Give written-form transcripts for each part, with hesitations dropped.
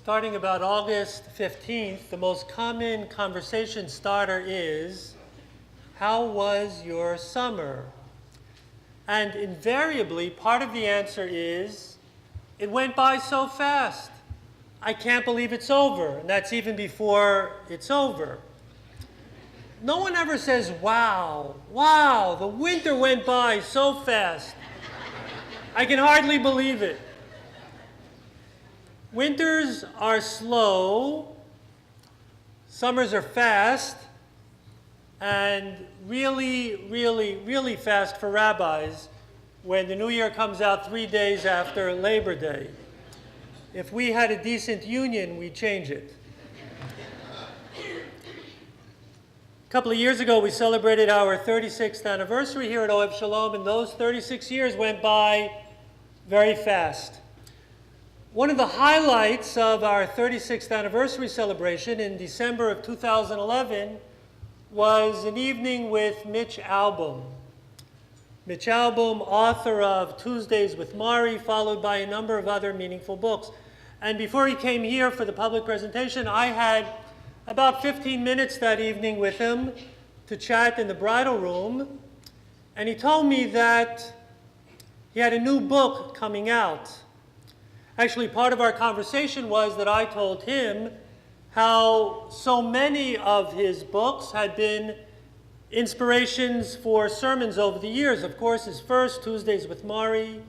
Starting about August 15th, the most common conversation starter is, how was your summer? And invariably, part of the answer is, it went by so fast. I can't believe it's over. And that's even before it's over. No one ever says, wow, the winter went by so fast. I can hardly believe it. Winters are slow, summers are fast, and really fast for rabbis when the new year comes out 3 days after Labor Day. If we had a decent union, we'd change it. A couple of years ago, we celebrated our 36th anniversary here at Ohev Shalom, and those 36 years went by very fast. One of the highlights of our 36th anniversary celebration in December of 2011 was an evening with Mitch Albom. Mitch Albom, author of Tuesdays with Mari, followed by a number of other meaningful books. And before he came here for the public presentation, I had about 15 minutes that evening with him to chat in the bridal room. And he told me that he had a new book coming out. Actually, part of our conversation was that I told him how so many of his books had been inspirations for sermons over the years. Of course, his first, Tuesdays with Mari,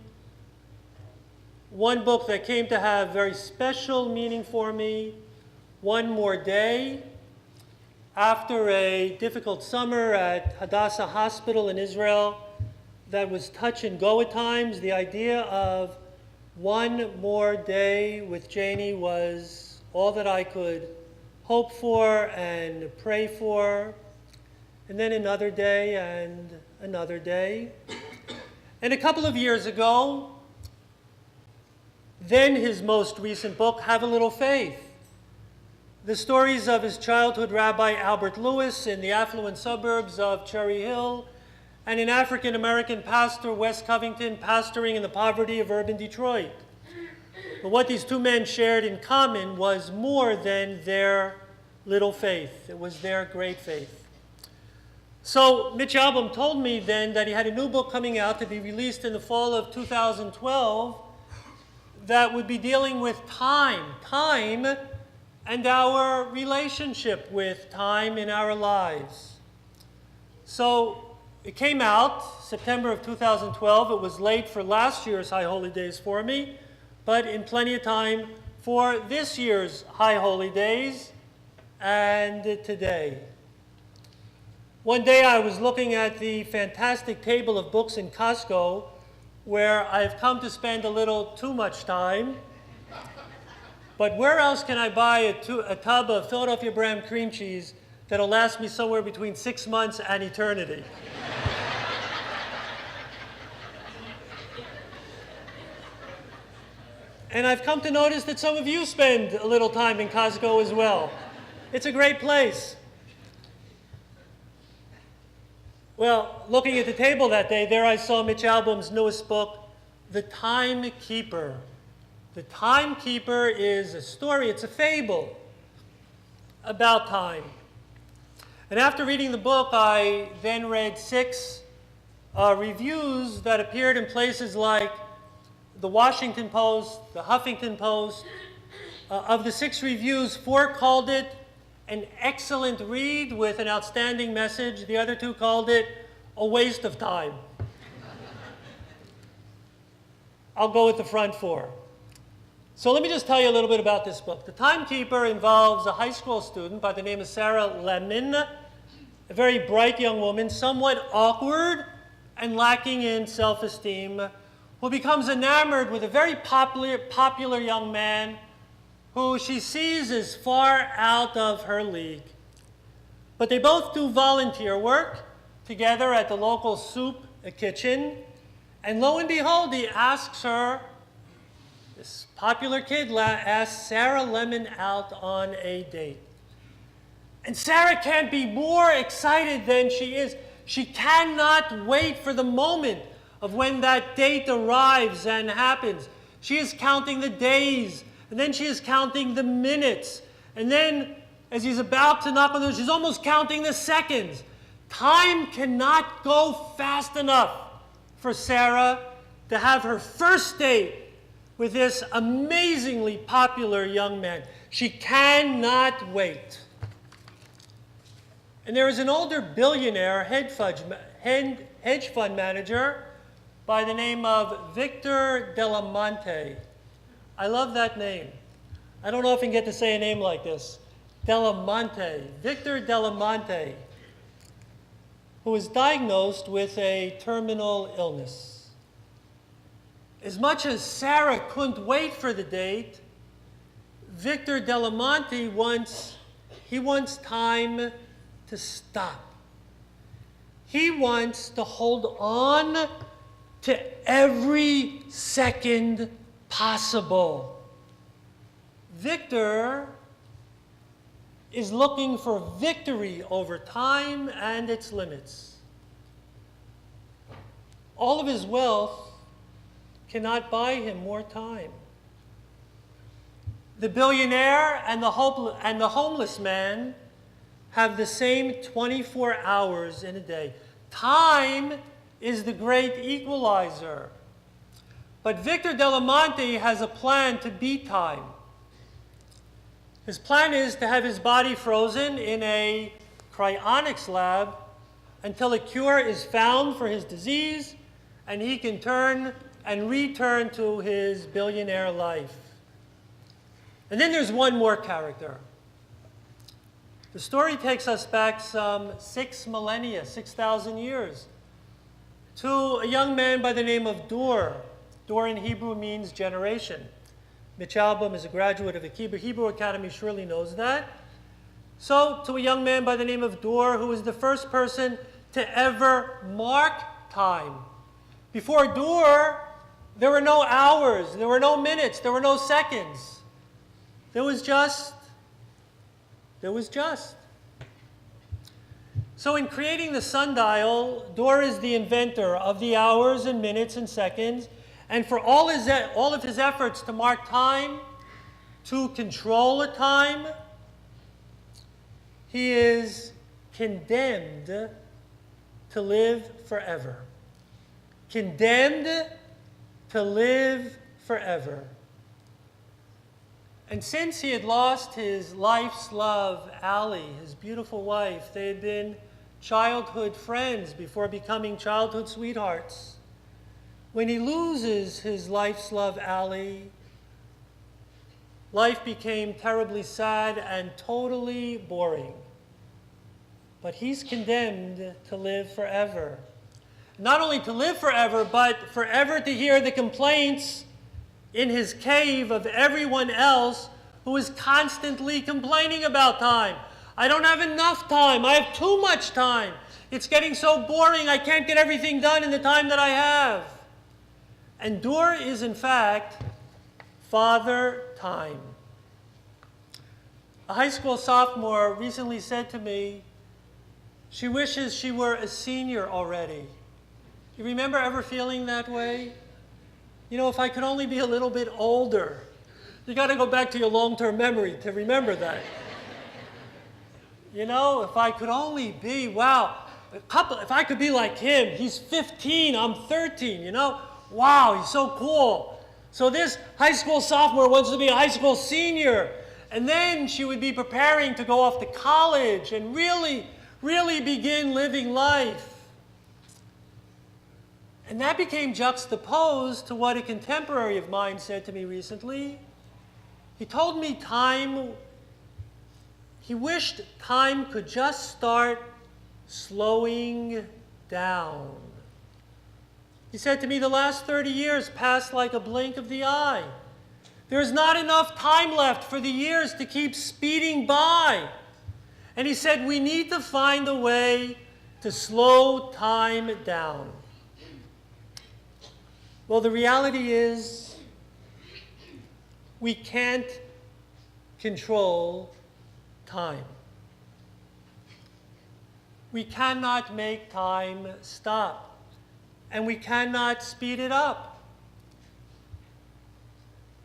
one book that came to have very special meaning for me, One More Day. After a difficult summer at Hadassah Hospital in Israel that was touch and go at times, the idea of one more day with Janie was all that I could hope for and pray for. And then another day and another day. And a couple of years ago, then his most recent book, Have a Little Faith. The stories of his childhood rabbi Albert Lewis in the affluent suburbs of Cherry Hill, and an African-American pastor, Wes Covington, pastoring in the poverty of urban Detroit. But what these two men shared in common was more than their little faith. It was their great faith. So Mitch Albom told me then that he had a new book coming out to be released in the fall of 2012 that would be dealing with time and our relationship with time in our lives. So it came out September of 2012. It was late for last year's High Holy Days for me, but in plenty of time for this year's High Holy Days and today. One day I was looking at the fantastic table of books in Costco, where I've come to spend a little too much time. But where else can I buy a tub of Philadelphia Brand cream cheese that'll last me somewhere between 6 months and eternity? And I've come to notice that some of you spend a little time in Costco as well. It's a great place. Well, looking at the table that day, there I saw Mitch Albom's newest book, The Timekeeper. The Timekeeper is a story, it's a fable about time. And after reading the book, I then read 6 reviews that appeared in places like the Washington Post, the Huffington Post. Of the 6 reviews, 4 called it an excellent read with an outstanding message. The other 2 called it a waste of time. I'll go with the front 4. So let me just tell you a little bit about this book. The Timekeeper involves a high school student by the name of Sarah Lemon, a very bright young woman, somewhat awkward and lacking in self-esteem, who becomes enamored with a very popular young man who she sees as far out of her league. But they both do volunteer work together at the local soup kitchen, and lo and behold, he asks her, this popular kid asks Sarah Lemon out on a date. And Sarah can't be more excited than she is. She cannot wait for the moment of when that date arrives and happens. She is counting the days, And then she is counting the minutes. And then, as he's about to knock on the door, she's almost counting the seconds. Time cannot go fast enough for Sarah to have her first date with this amazingly popular young man. She cannot wait. And there is an older billionaire hedge fund manager by the name of Victor Delamonte. I love that name. I don't often get to say a name like this. Delamonte, Victor Delamonte, who was diagnosed with a terminal illness. As much as Sarah couldn't wait for the date, Victor Delamonte wants time to stop. He wants to hold on to every second possible. Victor is looking for victory over time and its limits. All of his wealth cannot buy him more time. The billionaire and the homeless man have the same 24 hours in a day. Time is the great equalizer. But Victor Delamonte has a plan to beat time. His plan is to have his body frozen in a cryonics lab until a cure is found for his disease and he can turn and return to his billionaire life. And then there's one more character. The story takes us back some 6 millennia, 6,000 years, to a young man by the name of Dur. Dur in Hebrew means generation. Mitch Albom is a graduate of the Hebrew Academy, surely knows that. So, to a young man by the name of Dur, who was the first person to ever mark time. Before Dur, there were no hours, there were no minutes, there were no seconds. There was just. So in creating the sundial, Dur is the inventor of the hours and minutes and seconds. And for all of his efforts to mark time, to control a time, he is condemned to live forever. Condemned to live forever. And since he had lost his life's love, Allie, his beautiful wife, they had been childhood friends before becoming childhood sweethearts. When he loses his life's love, Allie, life became terribly sad and totally boring. But he's condemned to live forever. Not only to live forever, but forever to hear the complaints in his cave of everyone else who is constantly complaining about time. I don't have enough time. I have too much time. It's getting so boring. I can't get everything done in the time that I have. And Dur is, in fact, Father Time. A high school sophomore recently said to me, she wishes she were a senior already. You remember ever feeling that way? You know, if I could only be a little bit older. You got to go back to your long-term memory to remember that. You know, if I could only be, wow, if I could be like him, he's 15, I'm 13, you know? Wow, he's so cool. So this high school sophomore wants to be a high school senior. And then she would be preparing to go off to college and really begin living life. And that became juxtaposed to what a contemporary of mine said to me recently. He told me he wished time could just start slowing down. He said to me, the last 30 years passed like a blink of the eye. There's not enough time left for the years to keep speeding by. And he said, we need to find a way to slow time down. Well, the reality is, we can't control time. We cannot make time stop, and we cannot speed it up.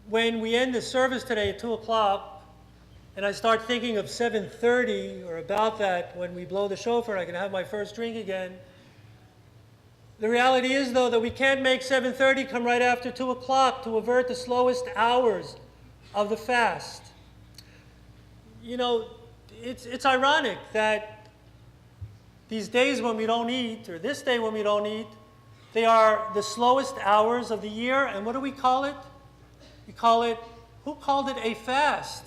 when we end the service today at 2 o'clock, and I start thinking of 7:30 or about that when we blow the shofar, I can have my first drink again. The reality is, though, that we can't make 7:30 come right after 2 o'clock to avert the slowest hours of the fast. You know, it's ironic that these days when we don't eat, or this day when we don't eat, they are the slowest hours of the year. And what do we call it? We call it, who called it a fast?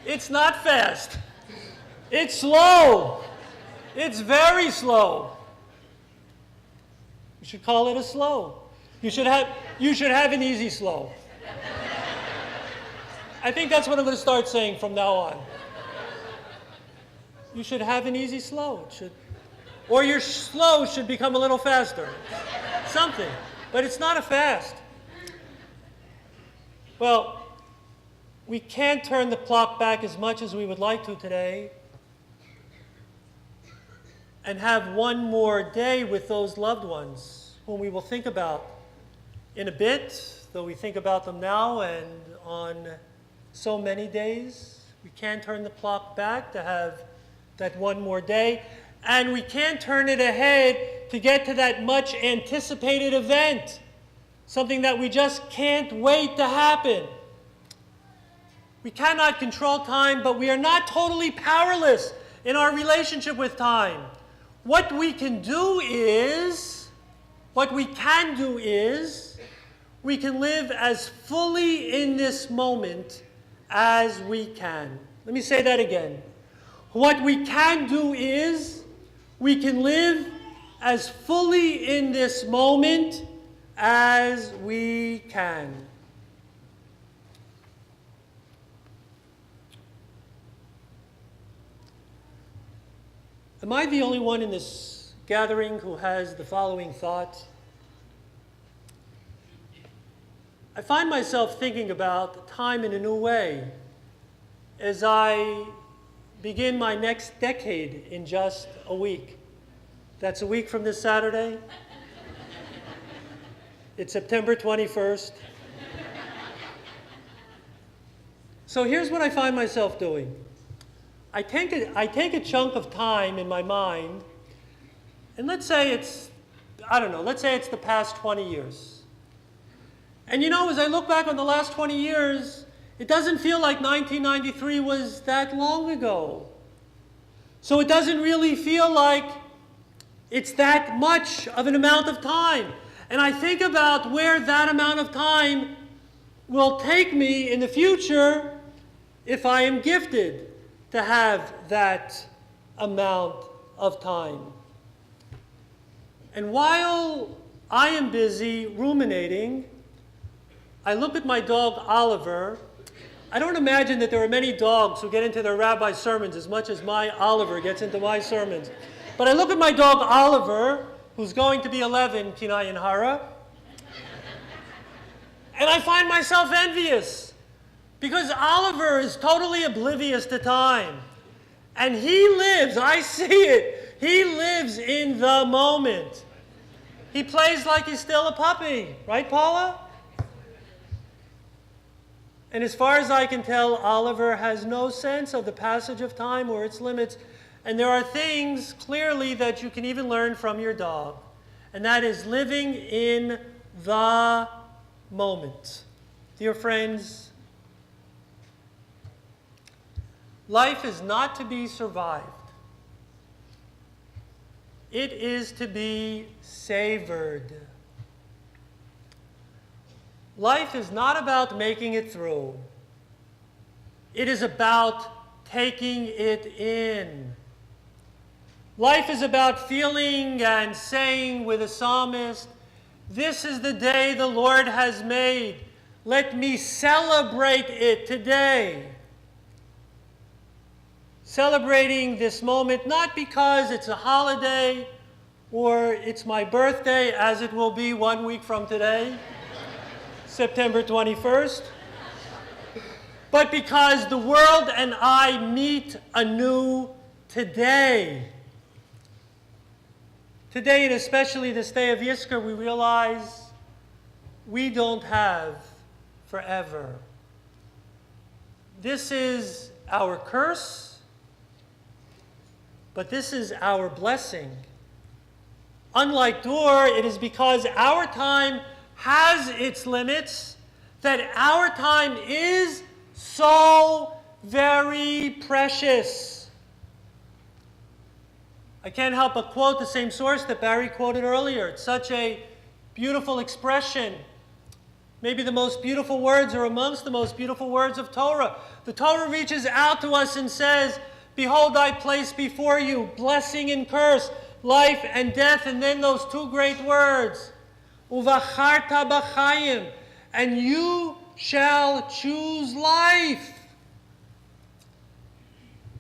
It's not fast. It's slow. It's very slow. You should call it a slow. You should have an easy slow. I think that's what I'm going to start saying from now on. You should have an easy slow. Or your slow should become a little faster. Something. But it's not a fast. Well, we can't turn the clock back as much as we would like to today and have one more day with those loved ones whom we will think about in a bit, though we think about them now and on so many days. We can't turn the clock back to have that one more day, and we can't turn it ahead to get to that much anticipated event, something that we just can't wait to happen. We cannot control time, but we are not totally powerless in our relationship with time. What we can do is, we can live as fully in this moment as we can. Let me say that again. What we can do is, we can live as fully in this moment as we can. Am I the only one in this gathering who has the following thought? I find myself thinking about time in a new way as I begin my next decade in just a week. That's a week from this Saturday. It's September 21st. So here's what I find myself doing. I take a chunk of time in my mind, and let's say it's the past 20 years. And you know, as I look back on the last 20 years, it doesn't feel like 1993 was that long ago. So it doesn't really feel like it's that much of an amount of time. And I think about where that amount of time will take me in the future if I am gifted to have that amount of time. And while I am busy ruminating, I look at my dog Oliver. I don't imagine that there are many dogs who get into their rabbi's sermons as much as my Oliver gets into my sermons. But I look at my dog Oliver, who's going to be 11, Kinai and Hara, and I find myself envious because Oliver is totally oblivious to time. And he lives, I see it, he lives in the moment. He plays like he's still a puppy, right, Paula? And as far as I can tell, Oliver has no sense of the passage of time or its limits. And there are things, clearly, that you can even learn from your dog. And that is living in the moment. Dear friends, life is not to be survived. It is to be savored. Life is not about making it through. It is about taking it in. Life is about feeling and saying with the psalmist, "This is the day the Lord has made. Let me celebrate it today." Celebrating this moment not because it's a holiday or it's my birthday, as it will be 1 week from today, September 21st, but because the world and I meet anew today. Today, and especially this day of Yizkor, we realize we don't have forever. This is our curse, but this is our blessing. Unlike Dur, it is because our time has its limits that our time is so very precious. I can't help but quote the same source that Barry quoted earlier. It's such a beautiful expression. Maybe the most beautiful words or amongst the most beautiful words of Torah. The Torah reaches out to us and says, "Behold, I place before you blessing and curse, life and death," and then those two great words, "Uvacharta b'chaim," and you shall choose life.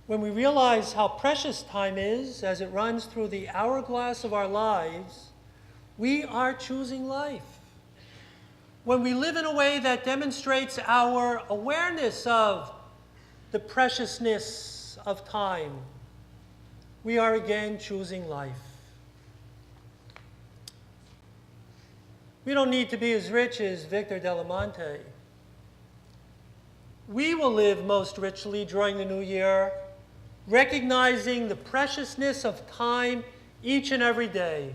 When we realize how precious time is as it runs through the hourglass of our lives, we are choosing life. When we live in a way that demonstrates our awareness of the preciousness of time, we are again choosing life. We don't need to be as rich as Victor Delamonte. We will live most richly during the new year, recognizing the preciousness of time each and every day.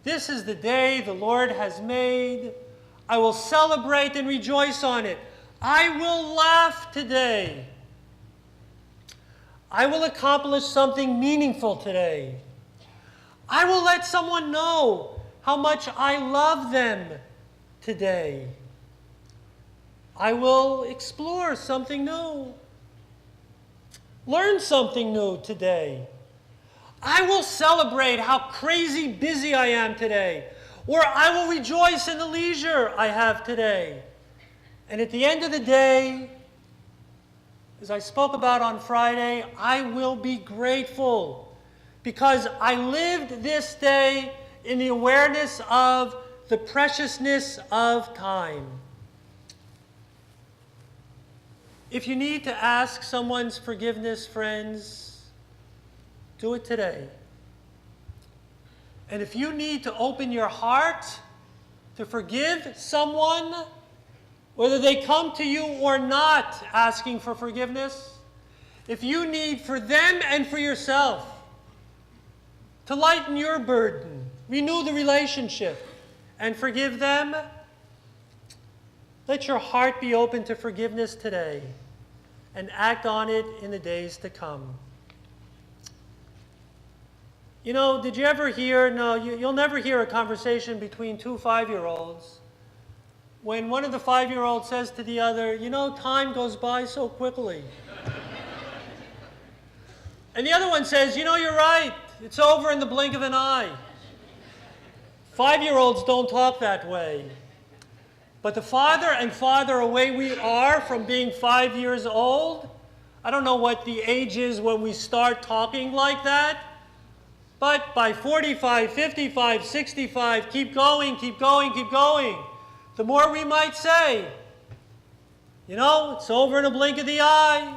This is the day the Lord has made. I will celebrate and rejoice on it. I will laugh today. I will accomplish something meaningful today. I will let someone know how much I love them today. I will explore something new. Learn something new today. I will celebrate how crazy busy I am today, or I will rejoice in the leisure I have today. And at the end of the day, as I spoke about on Friday, I will be grateful because I lived this day in the awareness of the preciousness of time. If you need to ask someone's forgiveness, friends, do it today. And if you need to open your heart to forgive someone, whether they come to you or not asking for forgiveness, if you need for them and for yourself to lighten your burden, renew the relationship, and forgive them, let your heart be open to forgiveness today and act on it in the days to come. You know, did you ever hear, you'll never hear a conversation between two 5-year-olds when one of the 5-year-olds says to the other, "You know, time goes by so quickly." And the other one says, "You know, you're right. It's over in the blink of an eye." 5-year-olds don't talk that way. But the farther and farther away we are from being 5 years old, I don't know what the age is when we start talking like that, but by 45, 55, 65, keep going, keep going, keep going, the more we might say, "You know, it's over in a blink of the eye.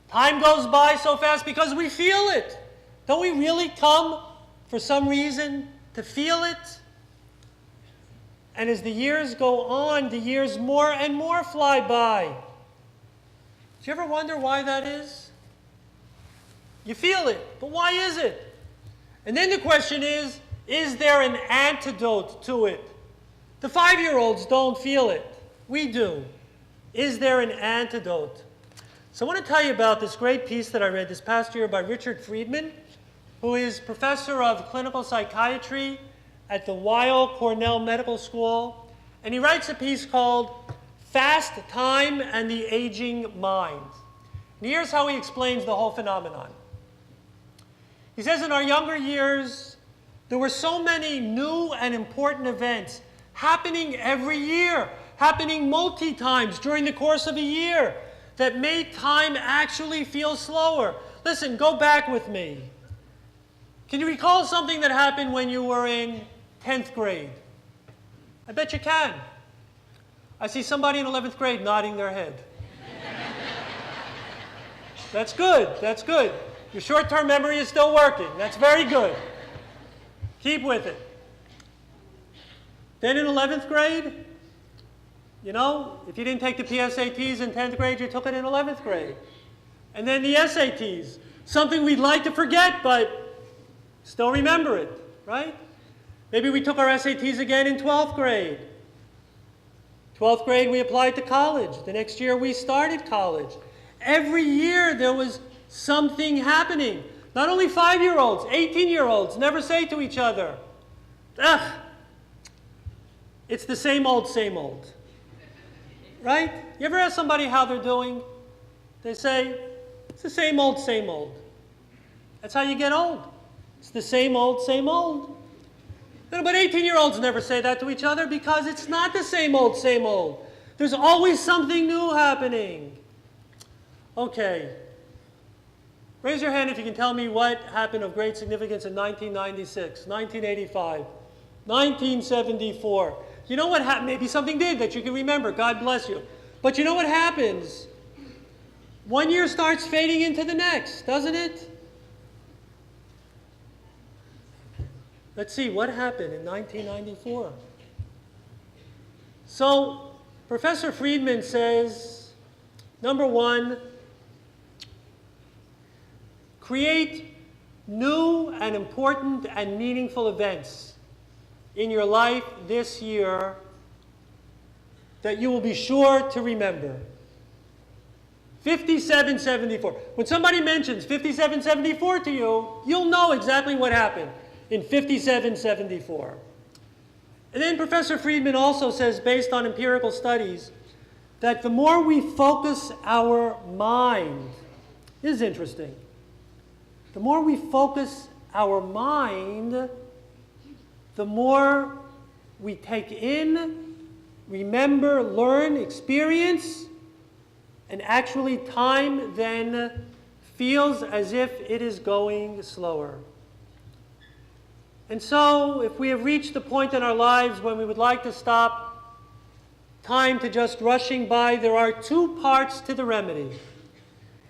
Time goes by so fast," because we feel it. Don't we really come for some reason to feel it? And as the years go on, the years more and more fly by. Do you ever wonder why that is? You feel it, but why is it? And then the question is there an antidote to it? The 5-year-olds don't feel it. We do. Is there an antidote? So I want to tell you about this great piece that I read this past year by Richard Friedman, who is professor of clinical psychiatry at the Weill Cornell Medical School. And he writes a piece called "Fast Time and the Aging Mind." And here's how he explains the whole phenomenon. He says, in our younger years, there were so many new and important events happening every year, happening multi-times during the course of a year, that made time actually feel slower. Listen, go back with me. Can you recall something that happened when you were in 10th grade? I bet you can. I see somebody in 11th grade nodding their head. That's good, that's good. Your short-term memory is still working. That's very good. Keep with it. Then in 11th grade, you know, if you didn't take the PSATs in 10th grade, you took it in 11th grade. And then the SATs, something we'd like to forget, but still remember it, right? Maybe we took our SATs again in 12th grade. 12th grade, we applied to college. The next year, we started college. Every year, there was something happening. Not only 5-year-olds, 18-year-olds never say to each other, ugh, it's the same old, right? You ever ask somebody how they're doing? They say, it's the same old, That's how you get old. It's the same old, But 18-year-olds never say that to each other because it's not the same old. There's always something new happening. Okay. Raise your hand if you can tell me what happened of great significance in 1996, 1985, 1974. You know what happened? Maybe something did that you can remember. God bless you. But you know what happens? One year starts fading into the next, doesn't it? Let's see, what happened in 1994? So, Professor Friedman says, number one, create new and important and meaningful events in your life this year that you will be sure to remember. 5774. When somebody mentions 5774 to you, you'll know exactly what happened in 5774. And then Professor Friedman also says, based on empirical studies, that the more we focus our mind, this is interesting, the more we focus our mind, the more we take in, remember, learn, experience, and actually time then feels as if it is going slower. And so, if we have reached the point in our lives when we would like to stop time to just rushing by, there are two parts to the remedy.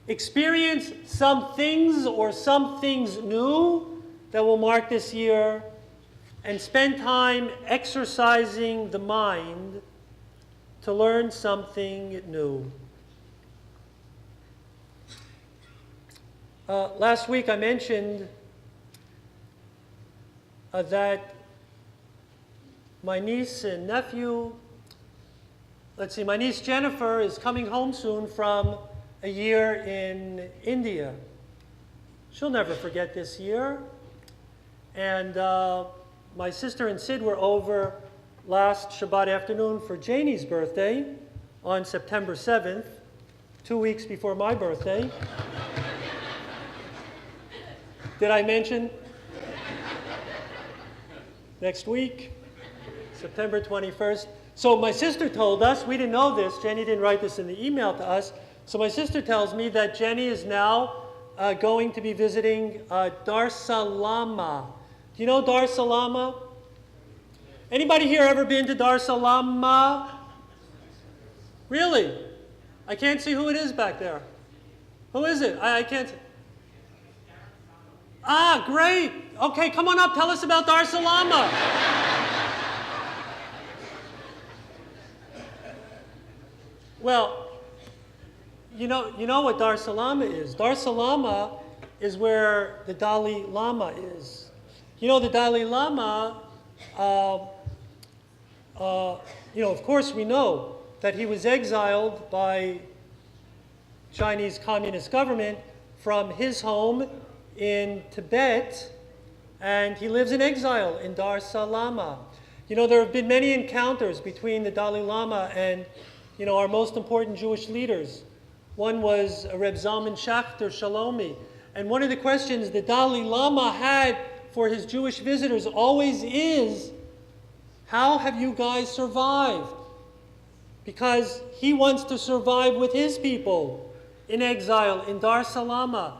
Experience some things or some things new that will mark this year, and spend time exercising the mind to learn something new. Last week I mentioned that my niece and nephew, my niece Jennifer is coming home soon from a year in India. She'll never forget this year. And my sister and Sid were over last Shabbat afternoon for Janie's birthday on September 7th, 2 weeks before my birthday. Did I mention? Next week, September 21st. So my sister told us, we didn't know this, Jenny didn't write this in the email to us, so my sister tells me that Jenny is now going to be visiting Dar es Salaam. Do you know Dar es Salaam? Anybody here ever been to Dar es Salaam? Really? I can't see who it is back there. Who is it? I can't see. Ah, great. Okay, come on up. Tell us about Dar es Salaam. Well, you know what Dar es Salaam is. Dar es Salaam is where the Dalai Lama is. You know, the Dalai Lama, of course we know that he was exiled by Chinese Communist government from his home in Tibet, and he lives in exile in Dar es Salaam. You know, there have been many encounters between the Dalai Lama and, our most important Jewish leaders. One was Reb Zalman Schachter Shalomi. And one of the questions the Dalai Lama had for his Jewish visitors always is, how have you guys survived? Because he wants to survive with his people in exile in Dar es Salaam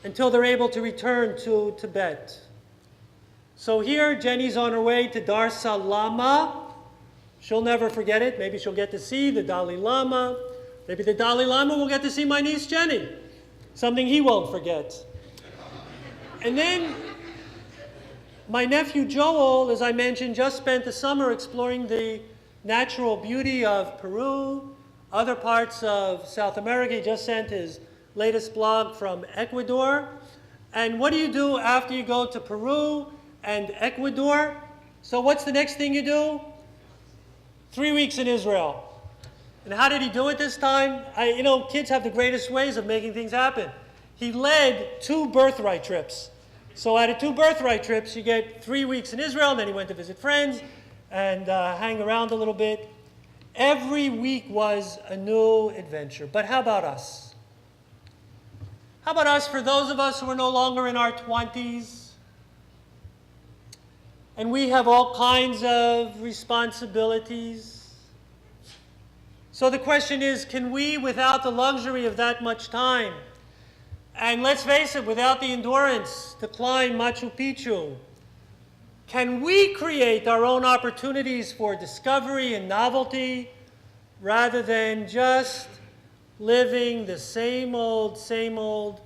until they're able to return to Tibet. So here, Jenny's on her way to Dar es Salaam. She'll never forget it. Maybe she'll get to see the Dalai Lama. Maybe the Dalai Lama will get to see my niece Jenny. Something he won't forget. And then My nephew Joel, as I mentioned, just spent the summer exploring the natural beauty of Peru, other parts of South America. He just sent his latest blog from Ecuador. And what do you do after you go to Peru and Ecuador? So what's the next thing you do? 3 weeks in Israel. And how did he do it this time? Kids have the greatest ways of making things happen. He led 2 birthright trips. So out of 2 birthright trips, you get 3 weeks in Israel, and then he went to visit friends and hang around a little bit. Every week was a new adventure. But how about us? How about us, for those of us who are no longer in our 20s, and we have all kinds of responsibilities? So the question is, can we, without the luxury of that much time, and let's face it, without the endurance to climb Machu Picchu, can we create our own opportunities for discovery and novelty rather than just living the same old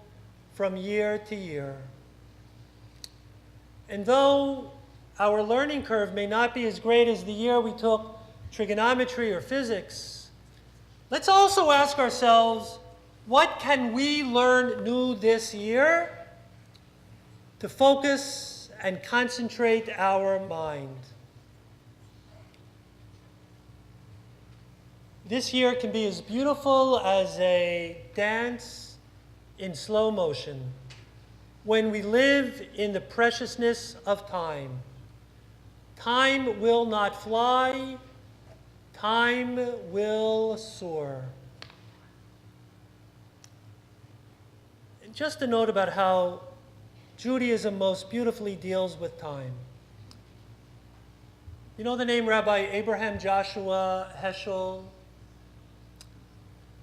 from year to year? And though our learning curve may not be as great as the year we took trigonometry or physics, let's also ask ourselves, what can we learn new this year to focus and concentrate our mind? This year can be as beautiful as a dance in slow motion when we live in the preciousness of time. Time will not fly, time will soar. Just a note about how Judaism most beautifully deals with time. You know the name Rabbi Abraham Joshua Heschel?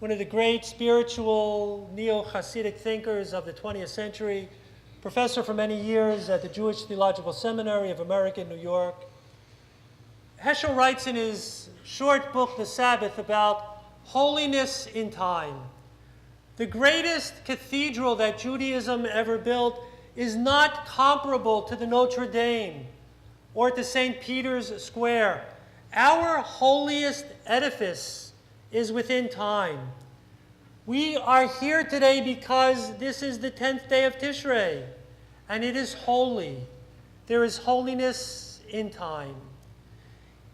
One of the great spiritual neo-Hasidic thinkers of the 20th century, professor for many years at the Jewish Theological Seminary of America in New York. Heschel writes in his short book, The Sabbath, about holiness in time. The greatest cathedral that Judaism ever built is not comparable to the Notre Dame or to St. Peter's Square. Our holiest edifice is within time. We are here today because this is the 10th day of Tishrei, and it is holy. There is holiness in time.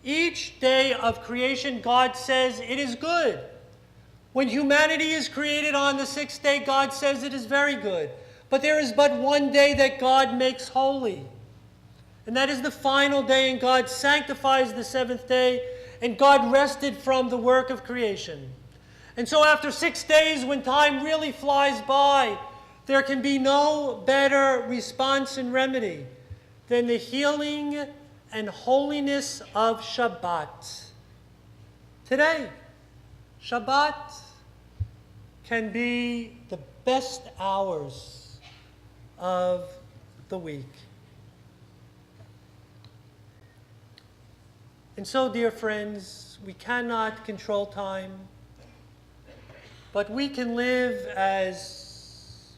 Each day of creation, God says it is good. When humanity is created on the 6th day, God says it is very good. But there is but one day that God makes holy. And that is the final day, and God sanctifies the 7th day, and God rested from the work of creation. And so after 6 days, when time really flies by, there can be no better response and remedy than the healing and holiness of Shabbat. Today, Shabbat can be the best hours of the week. And so, dear friends, we cannot control time, but we can live as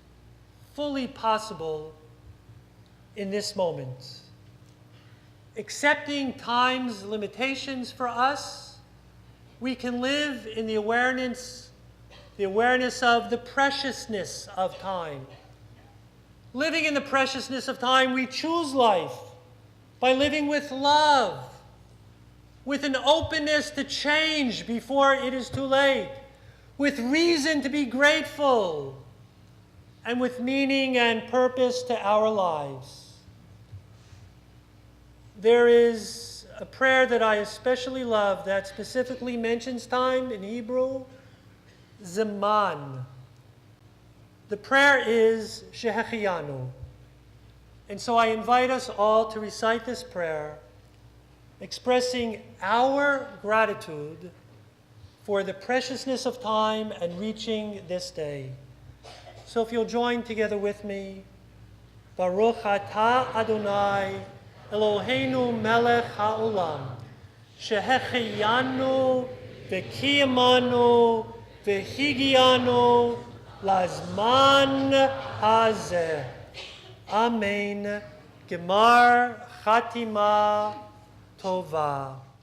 fully possible in this moment, accepting time's limitations for us. We can live in the awareness of the preciousness of time. Living in the preciousness of time, we choose life by living with love, with an openness to change before it is too late, with reason to be grateful, and with meaning and purpose to our lives. There is a prayer that I especially love that specifically mentions time in Hebrew, Zeman. The prayer is Shehecheyanu. And so I invite us all to recite this prayer, expressing our gratitude for the preciousness of time and reaching this day. So if you'll join together with me, Baruch atah Adonai Eloheinu melech haolam, shehecheyanu v'kiyamanu v'higianu lazman hazeh. Amen Gemar Chatima Tova.